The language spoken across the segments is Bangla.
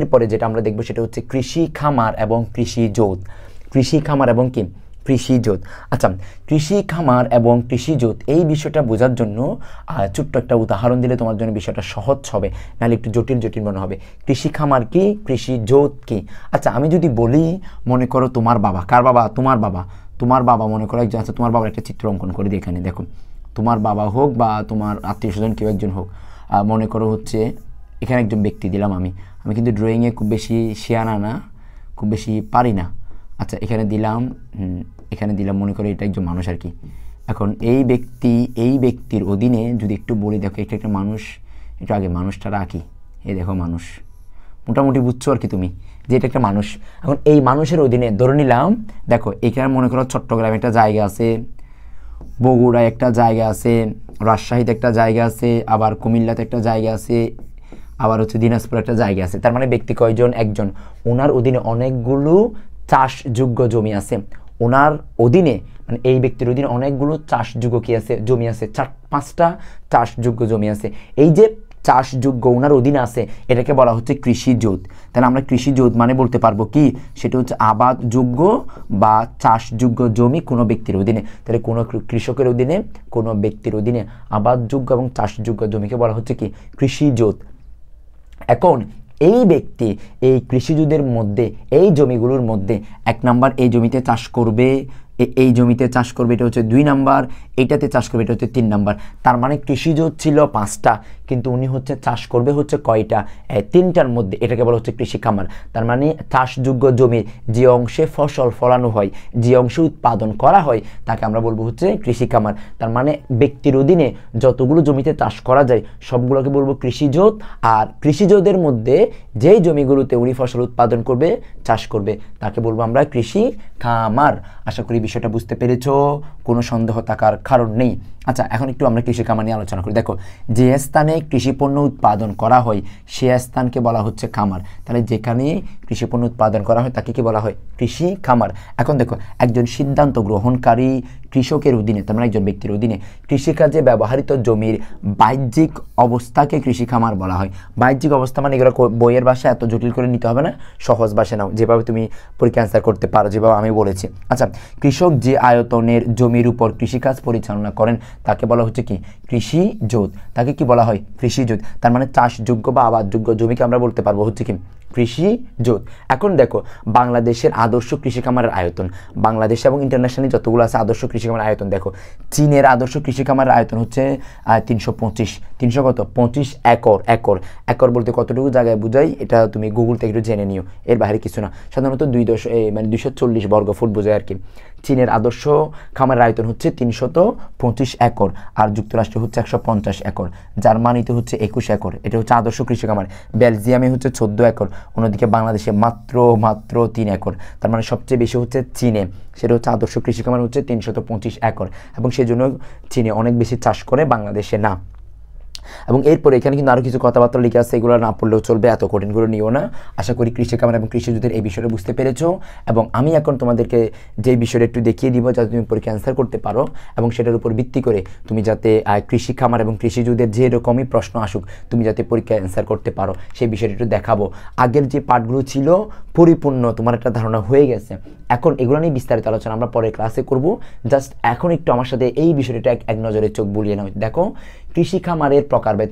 এরপরে যেটা আমরা দেখব সেটা হচ্ছে কৃষি খামার এবং কৃষি জোত। কৃষি খামার এবং কি কৃষি জোত। আচ্ছা, কৃষি খামার এবং কৃষি জোত এই বিষয়টা বোঝার জন্য ছোট্ট একটা উদাহরণ দিলে তোমার জন্য বিষয়টা সহজ হবে, নাহলে একটু জটিল জটিল মনে হবে। কৃষি খামার কি, কৃষি জোত কি? আচ্ছা, আমি যদি বলি, মনে করো তোমার বাবা, কার বাবা? তোমার বাবা। তোমার বাবা মনে করো একজন আছে, তোমার বাবার একটা চিত্র অঙ্কন করে দিই এখানে, দেখো তোমার বাবা হোক বা তোমার আত্মীয় স্বজন কেউ একজন হোক, মনে করো হচ্ছে এখানে একজন ব্যক্তি দিলাম। আমি কিন্তু ড্রয়িংয়ে খুব বেশি শিয়ানা না, খুব বেশি পারি না। আচ্ছা, এখানে দিলাম মনে করো এটা একজন মানুষ আর কি। এখন এই ব্যক্তির অধীনে যদি একটু বলি, দেখো এটা একটা মানুষ, একটু আগে মানুষটা রাখি, এই দেখো মানুষ, মোটামুটি বুঝছো আর কি তুমি যে এটা একটা মানুষ। এখন এই মানুষের অধীনে ধরে নিলাম, দেখো এখানে মনে করো চট্টগ্রামে একটা জায়গা আছে, বগুড়ায় একটা জায়গা আছে, রাজশাহীতে একটা জায়গা আছে, আবার কুমিল্লাতে একটা জায়গা আছে, আবার হচ্ছে দিনাজপুরে একটা জায়গা আছে। তার মানে ব্যক্তি কয়জন? একজন। ওনার অধীনে অনেকগুলো চাষযোগ্য জমি আছে। ওনার অধীনে মানে এই ব্যক্তির অধীনে অনেকগুলো চাষযোগ্য কি আছে? জমি আছে। 4-5টা চাষযোগ্য জমি আছে। এই যে চাষযোগ্য ওনার অধীনে আছে, এটাকে বলা হচ্ছে কৃষি জোত। তাহলে আমরা কৃষি জোত মানে বলতে পারবো কি, সেটা হচ্ছে আবাদযোগ্য বা চাষযোগ্য জমি কোনো ব্যক্তির অধীনে। তাহলে কোনো কৃষকের অধীনে, কোনো ব্যক্তির অধীনে আবাদযোগ্য এবং চাষযোগ্য জমিকে বলা হচ্ছে কি কৃষি জোত। এখন এই ব্যক্তি এই কৃষিজুদের মধ্যে, এই জমিগুলোর মধ্যে 1 নাম্বার এই জমিতে চাষ করবে, এই জমিতে চাষ করবে, এটা হচ্ছে 2 নাম্বার, এইটাতে চাষ করবে, এটা হচ্ছে 3 নাম্বার। তার মানে কৃষিজোত ছিল 5টা, কিন্তু উনি হচ্ছে চাষ করবে হচ্ছে কয়টা? 3টার মধ্যে। এটাকে বলা হচ্ছে কৃষি খামার। তার মানে চাষযোগ্য জমির যে অংশে ফসল ফলানো হয়, যে অংশে উৎপাদন করা হয়, তাকে আমরা বলবো হচ্ছে কৃষি খামার। তার মানে ব্যক্তির অধীনে যতগুলো জমিতে চাষ করা যায় সবগুলোকে বলবো কৃষিজোত। আর কৃষিজোতের মধ্যে যেই জমিগুলোতে উনি ফসল উৎপাদন করবে, চাষ করবে, তাকে বলবো আমরা কৃষি খামার। আশা করি বিষয়টা বুঝতে পেরেছো, কোনো সন্দেহ থাকার কারণ নেই। আচ্ছা, এখন একটু আমরা কৃষি খামার নিয়ে আলোচনা করি। দেখো, যে স্থানে কৃষিপণ্য উৎপাদন করা হয় সে স্থানকে বলা হচ্ছে খামার। তাহলে যেখানে কৃষিপণ্য উৎপাদন করা হয় তাকে কি বলা হয়? কৃষি খামার। এখন দেখো, একজন সিদ্ধান্ত গ্রহণকারী কৃষকের অধীনে, তার মানে একজন ব্যক্তির অধীনে কৃষিকাজে ব্যবহৃত জমির বাহ্যিক অবস্থাকে কৃষি খামার বলা হয়। বাহ্যিক অবস্থা মানে এগুলো বইয়ের ভাষা এত জটিল করে নিতে হবে না, সহজ ভাষা নাও, যেভাবে তুমি পরীক্ষা অ্যান্সার করতে পারো, যেভাবে আমি বলেছি। আচ্ছা, কৃষক যে আয়তনের জমির উপর কৃষিকাজ পরিচালনা করেন তাকে বলা হচ্ছে কি কৃষি জোত। তাকে কি বলা হয়? কৃষি জোত। তার মানে চাষযোগ্য বা আবাদযোগ্য জমিকে আমরা বলতে পারবো হচ্ছে কি কৃষি জোত। এখন দেখো, বাংলাদেশের আদর্শ কৃষি খামারের আয়তন, বাংলাদেশ এবং ইন্টারন্যাশনালি যতগুলো আছে আদর্শ কৃষি খামারের আয়তন, দেখো চীনের আদর্শ কৃষি খামারের আয়তন হচ্ছে 325 একর। একর বলতে কতটুকু জায়গায় বুঝাই, এটা তুমি গুগল থেকে একটু জেনে নিও, এর বাইরে কিছু না। সাধারণত 240 বর্গফুট বোঝায় আর কি। চীনের আদর্শ খামারের আয়তন হচ্ছে 325 একর, আর যুক্তরাষ্ট্রে হচ্ছে 150 একর, জার্মানিতে হচ্ছে 21 একর। এটা হচ্ছে আদর্শ কৃষি খামার। বেলজিয়ামে হচ্ছে 14 একর, অন্যদিকে বাংলাদেশে মাত্র 3 একর। তার মানে সবচেয়ে বেশি হচ্ছে চীনে, সেটা হচ্ছে আদর্শ কৃষি খামার হচ্ছে 325 একর, এবং সেই জন্য চীনে অনেক বেশি চাষ করে, বাংলাদেশে না। এবং এরপরে এখানে কিন্তু আরও কিছু কথাবার্তা লিখে আছে, এগুলো না পড়লেও চলবে, এত কঠিনগুলো নিও না। আশা করি কৃষি খামার এবং কৃষিজুতের এই বিষয়টা বুঝতে পেরেছো। এবং আমি এখন তোমাদেরকে যে বিষয়টা একটু দেখিয়ে দিব যাতে তুমি পরীক্ষা অ্যান্সার করতে পারো, এবং সেটার উপর ভিত্তি করে তুমি যাতে কৃষি খামার এবং কৃষিজুতের যে রকমই প্রশ্ন আসুক তুমি যাতে পরীক্ষা অ্যান্সার করতে পারো, সেই বিষয়টা একটু দেখাবো। আগের যে পার্টগুলো ছিল পরিপূর্ণ তোমার একটা ধারণা হয়ে গেছে। এখন এগুলো নিয়ে বিস্তারিত আলোচনা আমরা পরে ক্লাসে করব। জাস্ট এখন একটু আমার সাথে এই বিষয়টা এক নজরে চোখ বুলিয়ে নাও। দেখো, কৃষি খামারের প্রকারভেদ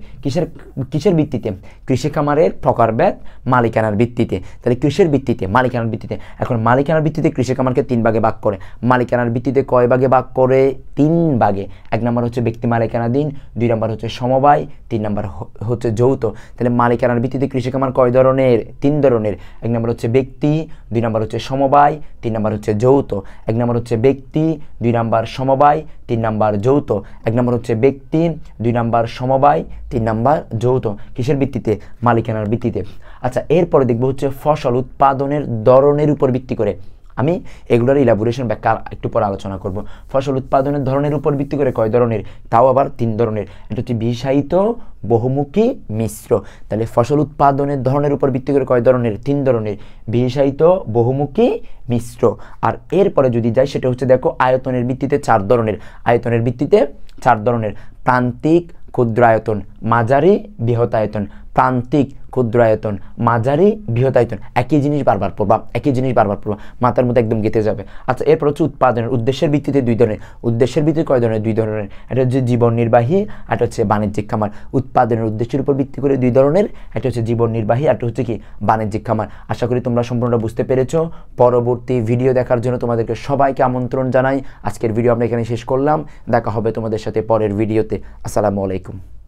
কিসের ভিত্তিতে? কৃষি খামারের প্রকারভেদ মালিকানার ভিত্তিতে। তাহলে কৃষির ভিত্তিতে, মালিকানার ভিত্তিতে। এখন মালিকানার ভিত্তিতে কৃষি খামারকে 3 ভাগে ভাগ করে। মালিকানার ভিত্তিতে কয় ভাগে ভাগ করে? 3 ভাগে। 1 নম্বর হচ্ছে ব্যক্তি মালিকানাধীন, 2 নম্বর হচ্ছে সমবায়, 3 নম্বর হচ্ছে যৌথ। তাহলে মালিকানার ভিত্তিতে কৃষি খামার কয় ধরনের? 3 ধরনের। 1 নম্বর হচ্ছে ব্যক্তি, 2 নম্বর হচ্ছে সমবায়, 3 নম্বর হচ্ছে যৌথ। 1 নম্বর হচ্ছে ব্যক্তি, 2 নম্বর সমবায়, 3 নম্বর যৌথ। 1 নম্বর হচ্ছে ব্যক্তি, 2 নম্বর সমবায়, 3 নম্বর যৌথ। কিসের ভিত্তিতে? মালিকানার ভিত্তিতে। আচ্ছা, এরপরে দেখবো হচ্ছে ফসল উৎপাদনের ধরনের উপর ভিত্তি করে। আমি এগুলোর ইলাবোরেশন ব্যাখ্যা একটু পর আলোচনা করব। ফসল উৎপাদনের ধরনের উপর ভিত্তি করে কয় ধরনের? তাও আবার 3 ধরনের। এটা হচ্ছে বিষায়িত, বহুমুখী, মিশ্র। তাহলে ফসল উৎপাদনের ধরনের উপর ভিত্তি করে কয় ধরনের? 3 ধরনের, বিষায়িত, বহুমুখী, মিশ্র। আর এরপরে যদি যাই সেটা হচ্ছে দেখো আয়তনের ভিত্তিতে 4 ধরনের। আয়তনের ভিত্তিতে 4 ধরনের: প্রান্তিক, ক্ষুদ্র আয়তন, মাঝারি, বৃহৎ আয়তন। প্রান্তিক, ক্ষুদ্রায়তন, মাঝারি, বৃহতায়তন। একই জিনিস বারবার পড়বা, একই জিনিস বারবার পড়বা, মাথার মধ্যে একদম গেঁথে যাবে। আচ্ছা, এরপর হচ্ছে উৎপাদনের উদ্দেশ্যের ভিত্তিতে দুই ধরনের। উদ্দেশ্যের ভিত্তিতে কয় ধরনের? দুই ধরনের। এটা হচ্ছে জীবন নির্বাহী, এটা হচ্ছে বাণিজ্যিক খামার। উৎপাদনের উদ্দেশ্যের উপর ভিত্তি করে দুই ধরনের, একটা হচ্ছে জীবন নির্বাহী, একটা হচ্ছে কি বাণিজ্যিক খামার। আশা করি তোমরা সম্পূর্ণ বুঝতে পেরেছো। পরবর্তী ভিডিও দেখার জন্য তোমাদেরকে সবাইকে আমন্ত্রণ জানাই। আজকের ভিডিও আমরা এখানে শেষ করলাম। দেখা হবে তোমাদের সাথে পরের ভিডিওতে। আসসালামু আলাইকুম।